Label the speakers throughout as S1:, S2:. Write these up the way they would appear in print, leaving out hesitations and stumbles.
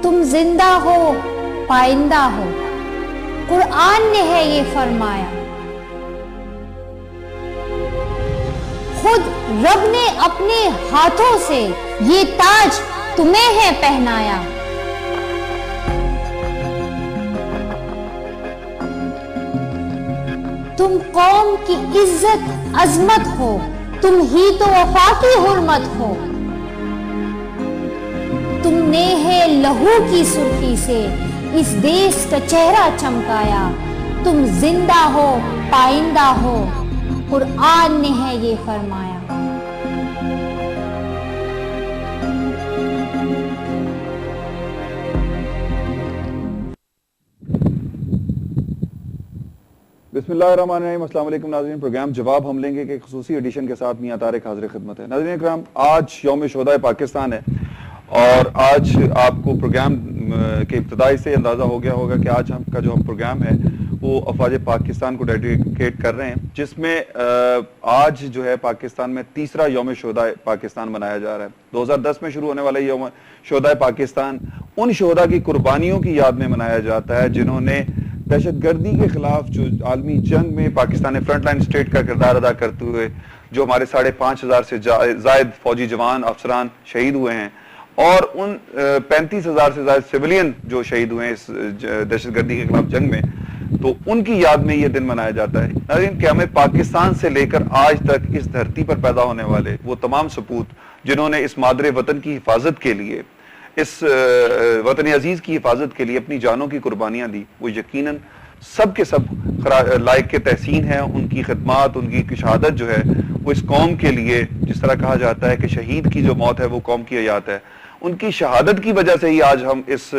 S1: तुम जिंदा हो पाइंदा हो, कुरान ने है ये फरमाया। खुद रब ने अपने हाथों से ये ताज तुम्हें है पहनाया। तुम कौम की इज्जत अजमत हो, तुम ही तो वफा की हुर्मत हो। तुमने है लहू की सुर्खी से इस देश का चेहरा चमकाया। तुम जिंदा हो पाइंदा हो, कुरान ने है ये फरमाया।
S2: बिस्मिल्लाहिर्रहमानिर्रहीम। अस्सलाम वालेकुम नाज़रीन, प्रोग्राम जवाब हम लेंगे के खुसूसी एडिशन के साथ मियां तारिक हाज़िर खिदमत है। नाज़रीन इकराम, आज यौम शोहदाए पाकिस्तान है और आज आपको प्रोग्राम के इब्तिदाई से अंदाज़ा हो गया होगा कि आज का जो हम प्रोग्राम है वो अफवाज पाकिस्तान को डेडिकेट कर रहे हैं, जिसमें आज जो है पाकिस्तान में तीसरा यौम शोहदाए पाकिस्तान मनाया जा रहा है। 2010 में शुरू होने वाला यौम शोहदाए पाकिस्तान उन शोहदा की कुर्बानियों की याद में मनाया जाता है जिन्होंने दहशतगर्दी के खिलाफ जो आलमी जंग में पाकिस्तान ने फ्रंट लाइन स्टेट का किरदार अदा करते हुए जो हमारे 5,500 से जायद फौजी जवान अफसरान शहीद हुए हैं और उन 35,000 से ज्यादा सिविलियन जो शहीद हुए हैं इस दहशतगर्दी के खिलाफ जंग में, तो उनकी याद में ये दिन मनाया जाता है। नाज़रीन, कि हमें पाकिस्तान से लेकर आज तक इस धरती पर पैदा होने वाले वो तमाम सपूत जिन्होंने इस मादरे वतन की हिफाजत के लिए, इस वतन अजीज की हिफाजत के लिए अपनी जानों की कुर्बानियां दी, वो यकीनन सब के सब लायक के तहसीन है। उनकी खिदमात, उनकी शहादत जो है वो इस कौम के लिए, जिस तरह कहा जाता है कि शहीद की जो मौत है वो कौम की हयात है, उनकी शहादत की वजह से ही आज हम इस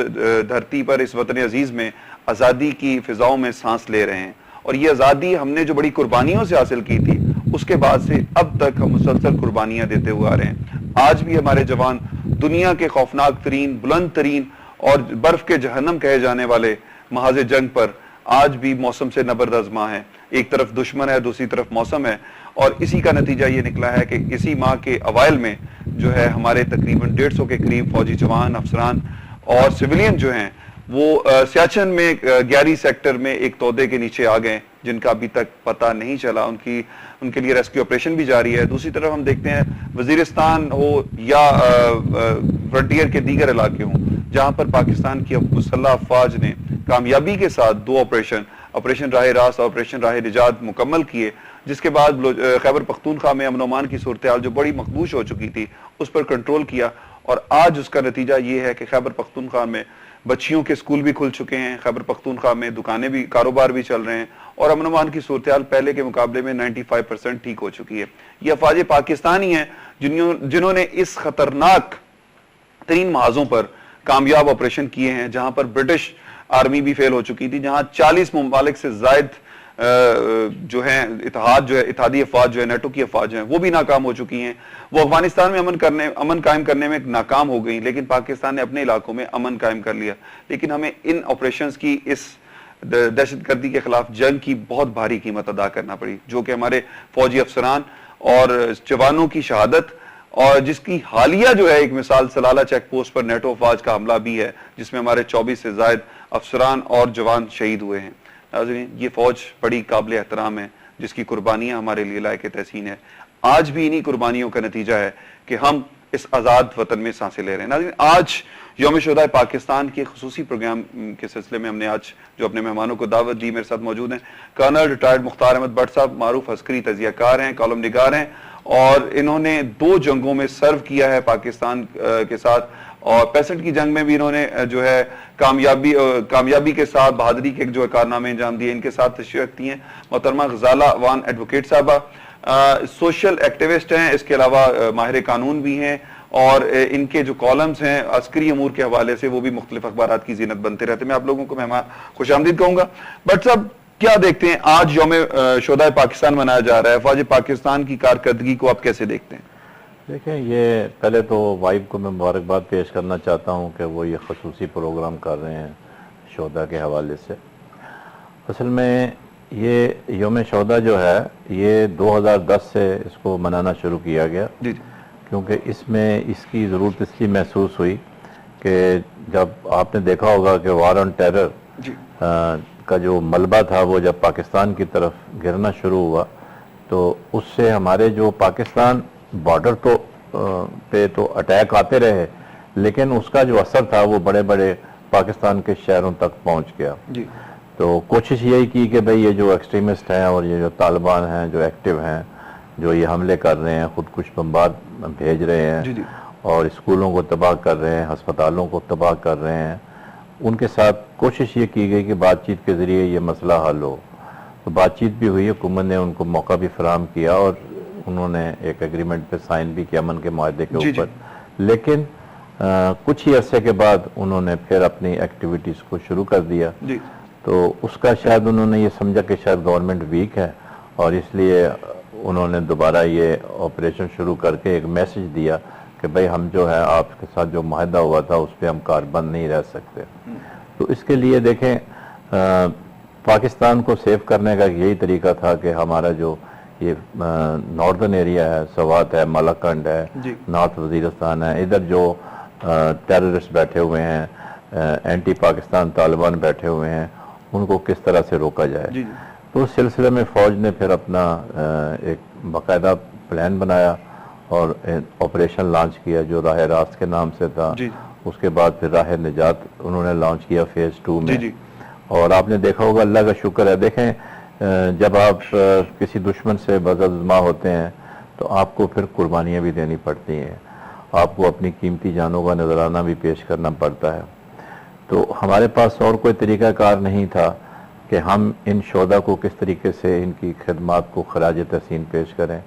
S2: धरती पर, इस वतन अजीज में आज़ादी की फिजाओं में सांस ले रहे हैं। और ये आज़ादी हमने जो बड़ी कुर्बानियों से हासिल की थी, उसके बाद से अब तक हम मुसलसल कुर्बानियां देते हुए आ रहे हैं। आज भी हमारे जवान दुनिया के खौफनाक तरीन, बुलंद तरीन और बर्फ के जहन्नम कहे जाने वाले महाज जंग पर आज भी मौसम से नबरदज़मा है। एक तरफ दुश्मन है, दूसरी तरफ मौसम है, और इसी का नतीजा ये निकला है कि इसी माह के अवाइल में जो है हमारे तकरीबन 150 के करीब फौजी जवान, अफसरान और सिविलियन जो हैं वो सियाचिन में 11 सेक्टर में एक तोदे के नीचे आ गए, जिनका अभी तक पता नहीं चला। उनके लिए रेस्क्यू ऑपरेशन भी जारी है। दूसरी तरफ हम देखते हैं वजीरिस्तान हो या फ्रंटियर के दीगर इलाके हों, जहां पर पाकिस्तान की मुसल्लह अफवाज ने कामयाबी के साथ 2 ऑपरेशन राह रास्त और ऑपरेशन राह निजात मुकम्मल किए, जिसके बाद खैबर पख्तूनख्वा में अमन अमान की सूरत हाल जो बड़ी मखदूश हो चुकी थी उस पर कंट्रोल किया। और आज उसका नतीजा ये है कि खैबर पख्तूनख्वा में बच्चियों के स्कूल भी खुल चुके हैं, खैबर पख्तूनख्वा में दुकानें भी, कारोबार भी चल रहे हैं, और अमन अमान की सूरत हाल पहले के मुकाबले में 95% ठीक हो चुकी है। ये अफवाज पाकिस्तान ही हैं जिन्होंने इस खतरनाक तरीन महाजों पर कामयाब ऑपरेशन किए हैं, जहां पर ब्रिटिश आर्मी भी फेल हो चुकी थी, जहां 40 मुमालिक से जायद जो है इत्तेहादी अफवाज जो है, नेटो की अफवाज हैं, वो भी नाकाम हो चुकी हैं। वो अफगानिस्तान में अमन कायम करने में नाकाम हो गई, लेकिन पाकिस्तान ने अपने इलाकों में अमन कायम कर लिया। लेकिन हमें इन ऑपरेशंस की, इस दहशतगर्दी के खिलाफ जंग की बहुत भारी कीमत अदा करना पड़ी, जो कि हमारे फौजी अफसरान और जवानों की शहादत, और जिसकी हालिया जो है एक मिसाल सलाला चेक पोस्ट पर नेटो अफवाज का हमला भी है, जिसमें हमारे 24 से जायद अफसरान और जवान शहीद हुए हैं। नाज़रीन, ये फौज बड़ी काबिल एहतराम है, जिसकी कुर्बानियां हमारे लिए लायक तहसीन है। आज भी इन्हीं कुर्बानियों का नतीजा है कि हम इस आज़ाद वतन में सांसें ले रहे हैं। नाज़रीन, आज यौम शोहदाए पाकिस्तान के खुसूसी प्रोग्राम के सिलसिले में हमने आज जो अपने मेहमानों को दावत दी, मेरे साथ मौजूद हैं कर्नल रिटायर्ड मुख्तार अहमद भट्ट साहब, मारूफ अस्करी तजियाकार हैं, कॉलम निगार हैं, और इन्होंने 2 जंगों में सर्व किया है पाकिस्तान के साथ, और 65 की जंग में भी इन्होंने जो है कामयाबी के साथ बहादुरी के जो कारनामे अंजाम दिए। इनके साथ तशरीफ रखती हैं मोहतरमा गजाला वान एडवोकेट साहबा, सोशल एक्टिविस्ट हैं, इसके अलावा माहिर कानून भी हैं, और इनके जो कॉलम्स हैं अस्करी अमूर के हवाले से वो भी मुख्तलिफ अखबारात की जीनत बनते रहते हैं। मैं आप लोगों को मेहमान खुशामदीद कहूँगा। बट साहब, क्या देखते हैं, आज यौम शोहदाए पाकिस्तान मनाया जा रहा है, फौज पाकिस्तान की कारकर्दगी को आप कैसे देखते हैं?
S3: देखें, ये पहले तो वाइब को मैं मुबारकबाद पेश करना चाहता हूँ कि वो ये खसूसी प्रोग्राम कर रहे हैं शोहदा के हवाले से। असल में ये यौम शोहदा जो है ये 2010 से इसको मनाना शुरू किया गया, क्योंकि इसमें इसकी ज़रूरत इसलिए महसूस हुई کہ جب آپ نے دیکھا ہوگا کہ وار آن ٹیرر کا جو ملبہ تھا وہ جب پاکستان کی طرف گرنا شروع ہوا تو اس سے ہمارے جو پاکستان بارڈر پہ تو اٹیک آتے رہے، لیکن اس کا جو اثر تھا وہ بڑے بڑے پاکستان کے شہروں تک پہنچ گیا. تو کوشش یہی کی کہ بھئی یہ جو ایکسٹریمسٹ ہیں اور یہ جو طالبان ہیں جو ایکٹیو ہیں، جو یہ حملے کر رہے ہیں، خودکش بمبار بھیج رہے ہیں اور اسکولوں کو تباہ کر رہے ہیں، ہسپتالوں کو تباہ کر رہے ہیں، ان کے ساتھ کوشش یہ کی گئی کہ بات چیت کے ذریعے یہ مسئلہ حل ہو. تو بات چیت بھی ہوئی، حکومت نے ان کو موقع بھی فراہم کیا اور انہوں نے ایک ایگریمنٹ پہ سائن بھی کیا امن کے معاہدے کے اوپر. لیکن کچھ ہی عرصے کے بعد انہوں نے پھر اپنی ایکٹیویٹیز کو شروع کر دیا. تو اس کا شاید انہوں نے یہ سمجھا کہ شاید گورنمنٹ ویک ہے اور اس لیے انہوں نے دوبارہ یہ آپریشن شروع کر کے ایک میسج دیا کہ بھئی ہم جو ہے آپ کے ساتھ جو معاہدہ ہوا تھا اس پہ ہم کاربند نہیں رہ سکتے. تو اس کے لیے دیکھیں پاکستان کو سیو کرنے کا یہی طریقہ تھا کہ ہمارا جو یہ ناردرن ایریا ہے، سوات ہے، مالاکنڈ ہے، نارتھ وزیرستان ہے، ادھر جو ٹیررسٹ بیٹھے ہوئے ہیں، اینٹی پاکستان طالبان بیٹھے ہوئے ہیں، ان کو کس طرح سے روکا جائے. تو اس سلسلے میں فوج نے پھر اپنا ایک باقاعدہ پلان بنایا اور آپریشن لانچ کیا جو راہ راست کے نام سے تھا. اس کے بعد پھر راہ نجات انہوں نے لانچ کیا فیز 2 میں. اور آپ نے دیکھا ہوگا، اللہ کا شکر ہے، دیکھیں جب آپ کسی دشمن سے بزدما ہوتے ہیں تو آپ کو پھر قربانیاں بھی دینی پڑتی ہیں، آپ کو اپنی قیمتی جانوں کا نذرانہ بھی پیش کرنا پڑتا ہے. تو ہمارے پاس اور کوئی طریقہ کار نہیں تھا کہ ہم ان شہداء کو کس طریقے سے ان کی خدمات کو خراج تحسین پیش کریں.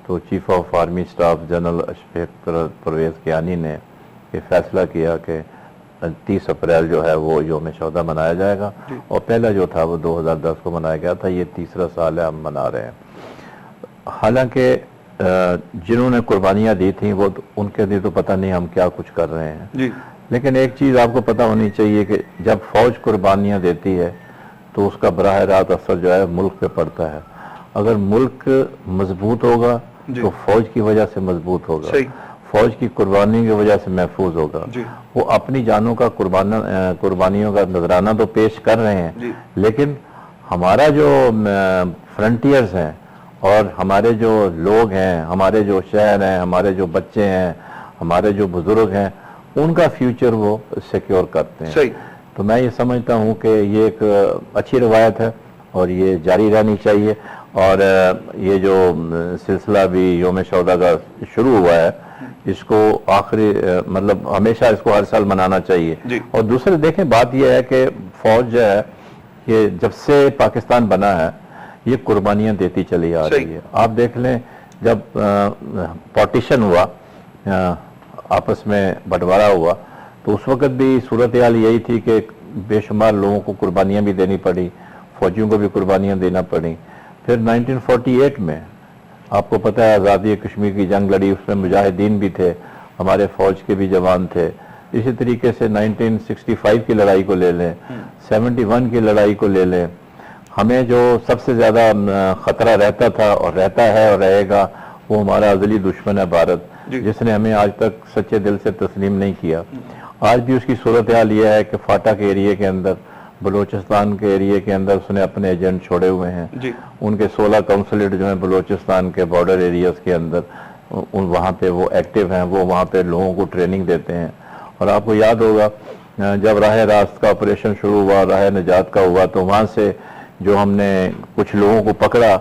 S3: تو chief of army staff general Ashfaq Parvez Kayani نے یہ فیصلہ کیا کہ 30 اپریل جو ہے وہ یوم شہداء منایا جائے گا، اور پہلا جو تھا وہ 2010 کو منایا گیا تھا. یہ تیسرا سال ہے ہم منا رہے ہیں. حالانکہ جنہوں نے قربانیاں دی تھیں وہ ان کے لیے تو پتہ نہیں ہم کیا کچھ کر رہے ہیں. لیکن ایک چیز آپ کو پتہ ہونی چاہیے کہ جب فوج قربانیاں دیتی ہے تو اس کا براہ راست اثر جو ہے ملک پہ پڑتا ہے. اگر ملک مضبوط ہوگا تو فوج کی وجہ سے مضبوط ہوگا، فوج کی قربانی کی وجہ سے محفوظ ہوگا. وہ اپنی جانوں کا قربانیوں کا نذرانہ تو پیش کر رہے ہیں، لیکن ہمارا جو فرنٹیئرز ہیں اور ہمارے جو لوگ ہیں، ہمارے جو شہر ہیں، ہمارے جو بچے ہیں، ہمارے جو بزرگ ہیں، ان کا فیوچر وہ سیکیور کرتے ہیں. تو میں یہ سمجھتا ہوں کہ یہ ایک اچھی روایت ہے اور یہ جاری رہنی چاہیے. اور یہ جو سلسلہ بھی یوم شہداء کا شروع ہوا ہے اس کو آخری مطلب ہمیشہ اس کو ہر سال منانا چاہیے. اور دوسرے دیکھیں بات یہ ہے کہ فوج جو ہے یہ جب سے پاکستان بنا ہے یہ قربانیاں دیتی چلی آ رہی ہے. آپ دیکھ لیں جب پارٹیشن ہوا، آپس میں بٹوارا ہوا، تو اس وقت بھی صورتحال یہی تھی کہ بے شمار لوگوں کو قربانیاں بھی دینی پڑی، فوجیوں کو بھی قربانیاں دینا پڑی. پھر 1948 میں آپ کو پتہ ہے آزادی کشمیر کی جنگ لڑی، اس میں مجاہدین بھی تھے، ہمارے فوج کے بھی جوان تھے. اسی طریقے سے 1965 کی لڑائی کو لے لیں، 71 کی لڑائی کو لے لیں، ہمیں جو سب سے زیادہ خطرہ رہتا تھا اور رہتا ہے اور رہے گا وہ ہمارا ازلی دشمن ہے بھارت، جس نے ہمیں آج تک سچے دل سے تسلیم نہیں کیا. آج بھی اس کی صورتحال یہ ہے کہ فاٹا کے ایریے کے اندر، بلوچستان کے ایریے کے اندر اس نے اپنے ایجنٹ چھوڑے ہوئے ہیں. ان کے 16 کونسلیٹ جو ہیں بلوچستان کے بارڈر ایریاز کے اندر وہاں پہ وہ ایکٹیو ہیں، وہ وہاں پہ لوگوں کو ٹریننگ دیتے ہیں. اور آپ کو یاد ہوگا جب راہ راست کا آپریشن شروع ہوا، راہ نجات کا ہوا، تو وہاں سے جو ہم نے کچھ لوگوں کو پکڑا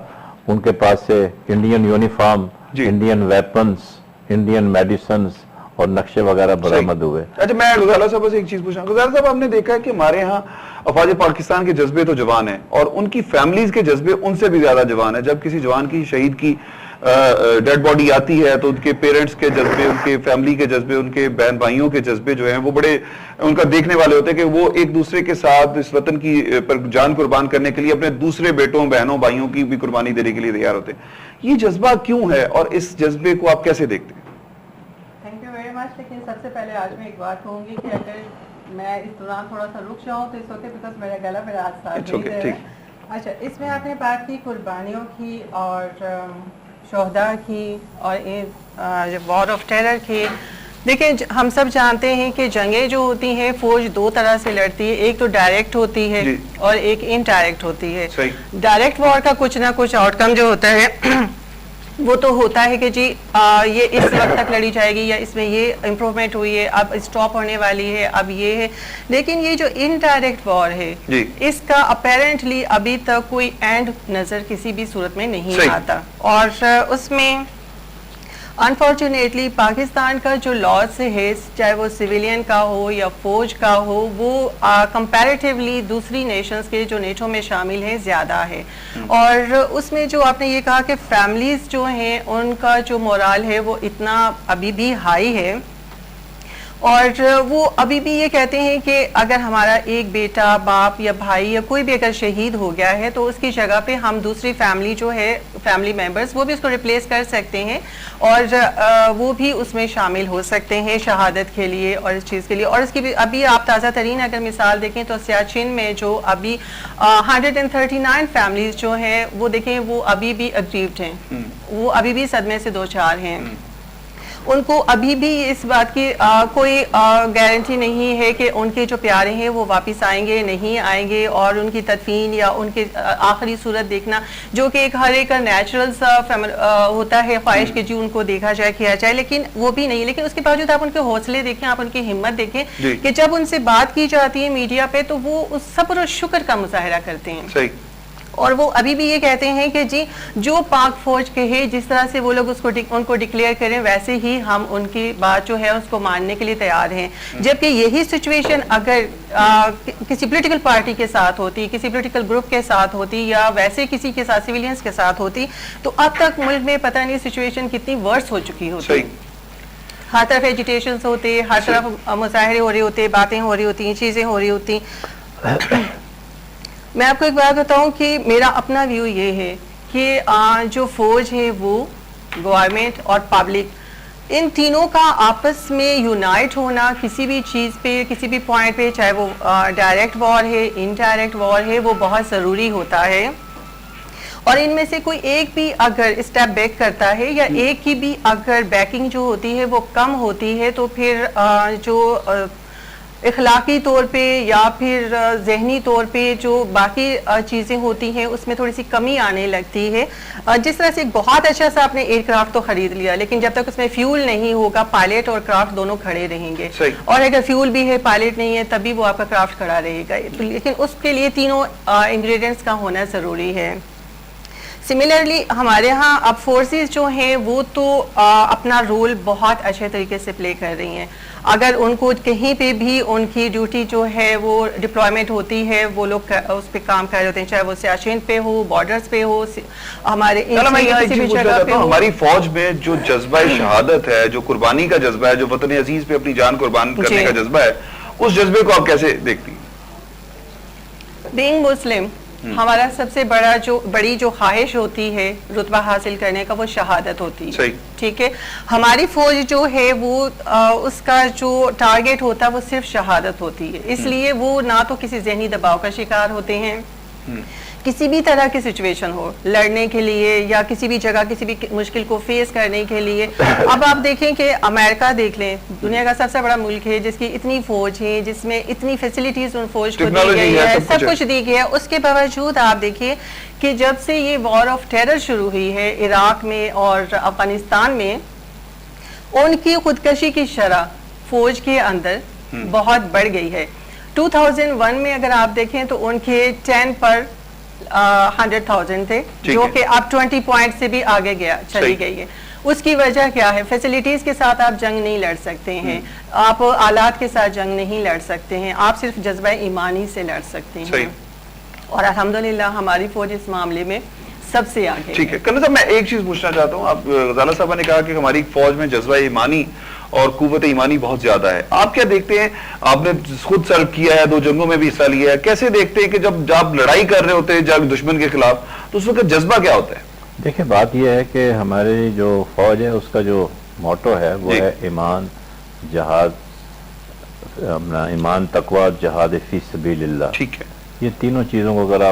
S3: ان کے پاس سے Indian uniform, Indian weapons, Indian medicines اور نقشے وغیرہ برآمد ہوئے.
S2: اچھا میں غزالہ صاحب سے ایک چیز پوچھنا. غزالہ صاحب آپ نے دیکھا ہے کہ ہمارے ہاں افواج پاکستان کے جذبے تو جوان ہیں اور ان کی فیملیز کے جذبے ان سے بھی زیادہ جوان ہیں. جب کسی جوان کی شہید کی ڈیڈ باڈی آتی ہے تو ان کے پیرنٹس کے جذبے، ان کے فیملی کے جذبے، ان کے بہن بھائیوں کے جذبے جو ہیں وہ بڑے ان کا دیکھنے والے ہوتے ہیں کہ وہ ایک دوسرے کے ساتھ اس وطن کی پر جان قربان کرنے کے لیے اپنے دوسرے بیٹوں، بہنوں، بھائیوں کی بھی قربانی دینے کے لیے تیار ہوتے ہیں. یہ جذبہ کیوں ہے اور اس جذبے کو آپ کیسے دیکھتے ہیں؟
S4: لیکن سب سے پہلے آج میں ایک بات کہوں گی کہ اگر میں اس دوران تھوڑا سا رک جاؤں تو اس وقت بیکاز میرا گلا میرا آج ساتھ نہیں دے رہا ہے. اچھا، اس میں آپ نے بات کی قربانیوں کی اور شہداء کی اور وار آف ٹیرر کی. देखिए हम सब जानते हैं कि जंगें जो होती हैं फौज दो तरह से लड़ती है, एक तो डायरेक्ट होती है और एक इनडायरेक्ट होती है। डायरेक्ट वॉर का कुछ ना कुछ आउटकम जो होता है वो तो होता है कि जी ये इस वक्त तक लड़ी जाएगी या इसमें ये इम्प्रूवमेंट हुई है, अब स्टॉप होने वाली है, अब ये है। लेकिन ये जो इनडायरेक्ट वॉर है इसका अपेरेंटली अभी तक कोई एंड नजर किसी भी सूरत में नहीं आता, और उसमें अनफॉर्चुनेटली पाकिस्तान का जो लॉज है, चाहे वो सिविलियन का हो या फौज का हो, वो कंपैरेटिवली दूसरी नेशंस के जो नेटो में शामिल हैं ज़्यादा है। और उसमें जो आपने ये कहा कि फैमिलीज़ जो हैं उनका जो मोराल है वो इतना अभी भी हाई है, और वो अभी भी ये कहते हैं कि अगर हमारा एक बेटा, बाप या भाई या कोई भी अगर शहीद हो गया है तो उसकी जगह पे हम दूसरी फैमिली जो है, फैमिली मेंबर्स, वो भी उसको रिप्लेस कर सकते हैं और वो भी उसमें शामिल हो सकते हैं शहादत के लिए और इस चीज़ के लिए। और इसकी भी अभी आप ताज़ा तरीन अगर मिसाल देखें तो सियाचिन में जो अभी 139 फैमिलीज जो हैं वो देखें वो अभी भी अग्रीव्ड हैं, वो अभी भी सदमे से दो चार हैं। उनको अभी भी इस बात की कोई गारंटी नहीं है कि उनके जो प्यारे हैं वो वापस आएंगे नहीं आएंगे, और उनकी तदफीन या उनके आखिरी सूरत देखना जो कि एक हर एक का नेचुरल सा होता है, ख्वाहिश के जी उनको देखा जाए, किया जाए, लेकिन वो भी नहीं। लेकिन उसके बावजूद आप उनके हौसले देखें, आप उनकी हिम्मत देखें कि जब उनसे बात की जाती है मीडिया पे तो वो उस सब्र और शुक्र का मुजाहरा करते हैं। सही। और वो अभी भी ये कहते हैं कि जी जो पाक फौज कहे, जिस तरह से वो लोग उनको डिक्लेयर करें वैसे ही हम उनकी बात जो है उसको मानने के लिए तैयार हैं। जबकि यही सिचुएशन अगर किसी पॉलिटिकल पार्टी के साथ होती, किसी पॉलिटिकल ग्रुप के साथ होती या वैसे किसी के साथ, सिविलियंस के साथ होती, तो अब तक मुल्क में पता नहीं सिचुएशन कितनी वर्स हो चुकी होती। हर तरफ एजिटेशन होते, हर तरफ मुजाहरे हो रहे होते, बातें हो रही होती, चीज़ें हो रही होती। मैं आपको एक बात बताऊं कि मेरा अपना व्यू ये है कि जो फौज है वो गवर्नमेंट और पब्लिक, इन तीनों का आपस में यूनाइट होना किसी भी चीज़ पे, किसी भी पॉइंट पे, चाहे वो डायरेक्ट वॉर है, इनडायरेक्ट वॉर है, वो बहुत ज़रूरी होता है। और इनमें से कोई एक भी अगर स्टेप बैक करता है या एक की भी अगर बैकिंग जो होती है वो कम होती है तो फिर जो इखलाकी तौर पे या फिर जहनी तौर पे जो बाकी चीज़ें होती हैं उसमें थोड़ी सी कमी आने लगती है। जिस तरह से बहुत अच्छा सा आपने एयरक्राफ्ट तो खरीद लिया, लेकिन जब तक उसमें फ्यूल नहीं होगा पायलट और क्राफ्ट दोनों खड़े रहेंगे, और अगर फ्यूल भी है पायलट नहीं है तभी वो आपका क्राफ्ट खड़ा रहेगा। लेकिन उसके लिए तीनों इंग्रेडिएंट्स का होना ज़रूरी है। सिमिलरली हमारे यहाँ अब फोर्सेस जो हैं वो तो अपना रोल बहुत अच्छे तरीके से प्ले कर रही हैं। अगर उनको कहीं पे भी उनकी ड्यूटी जो है वो डिप्लॉयमेंट होती है, वो लोग उस पर काम कर रहे होते हैं, चाहे वो सियाचिन पे हो, बॉर्डर्स पे हो, हमारे
S2: हमारी फौज में जो जज्बा शहादत है, जो कुर्बानी का जज्बा है, जो वतन अजीज पे अपनी जान कुर्बान करने का जज्बा है, उस जज्बे को आप कैसे देखती हैं?
S4: बीइंग मुस्लिम हमारा सबसे बड़ी जो ख्वाहिश होती है रुतबा हासिल करने का वो शहादत होती है। ठीक है, हमारी फौज जो है वो उसका जो टारगेट होता है वो सिर्फ शहादत होती है। इसलिए वो ना तो किसी जहनी दबाव का शिकार होते हैं, किसी भी तरह की सिचुएशन हो लड़ने के लिए या किसी भी जगह किसी भी मुश्किल को फेस करने के लिए। अब आप देखें कि अमेरिका देख लें, दुनिया का सबसे बड़ा मुल्क है जिसकी इतनी फौज है, जिसमें इतनी फैसिलिटीज उन फौज को दी गई है, सब कुछ दी गई है। उसके बावजूद आप देखिए कि जब से ये वॉर ऑफ टेरर शुरू हुई है इराक में और अफगानिस्तान में, उनकी खुदकशी की शरह फौज के अंदर बहुत बढ़ गई है। 2001 में अगर आप देखें तो उनके 10 पर 100,000 थे, जो कि अब 20 पॉइंट से भी आगे चली गई है। उसकी वजह क्या है? फैसिलिटीज के साथ आप जंग नहीं लड़ सकते हैं, आप आलात के साथ जंग नहीं लड़ सकते हैं, आप सिर्फ जज्बा ईमानी से लड़ सकते हैं। और अल्हम्दुलिल्लाह हमारी फौज इस मामले में सबसे आगे। ठीक है, कर्नल साहब मैं एक चीज पूछना चाहता हूँ, आप गजाला साहबा ने कहा कि हमारी फौज में जज्बा ईमानी और कुव्वत ईमानी बहुत ज्यादा है। आप क्या देखते हैं, आपने खुद सर्व किया है, 2 जंगों में भी हिस्सा लिया है, कैसे देखते हैं कि जब आप लड़ाई कर रहे होते हैं जब दुश्मन के खिलाफ, तो उस वक्त जज्बा क्या होता है?
S3: देखिए बात यह है कि हमारी जो फौज है उसका जो मोटो है वो है ईमान, जहाद, अपना ईमान, तकवा, जहाद फी सबीलिल्लाह।
S2: ठीक है,
S3: ये तीनों चीज़ों को अगर आप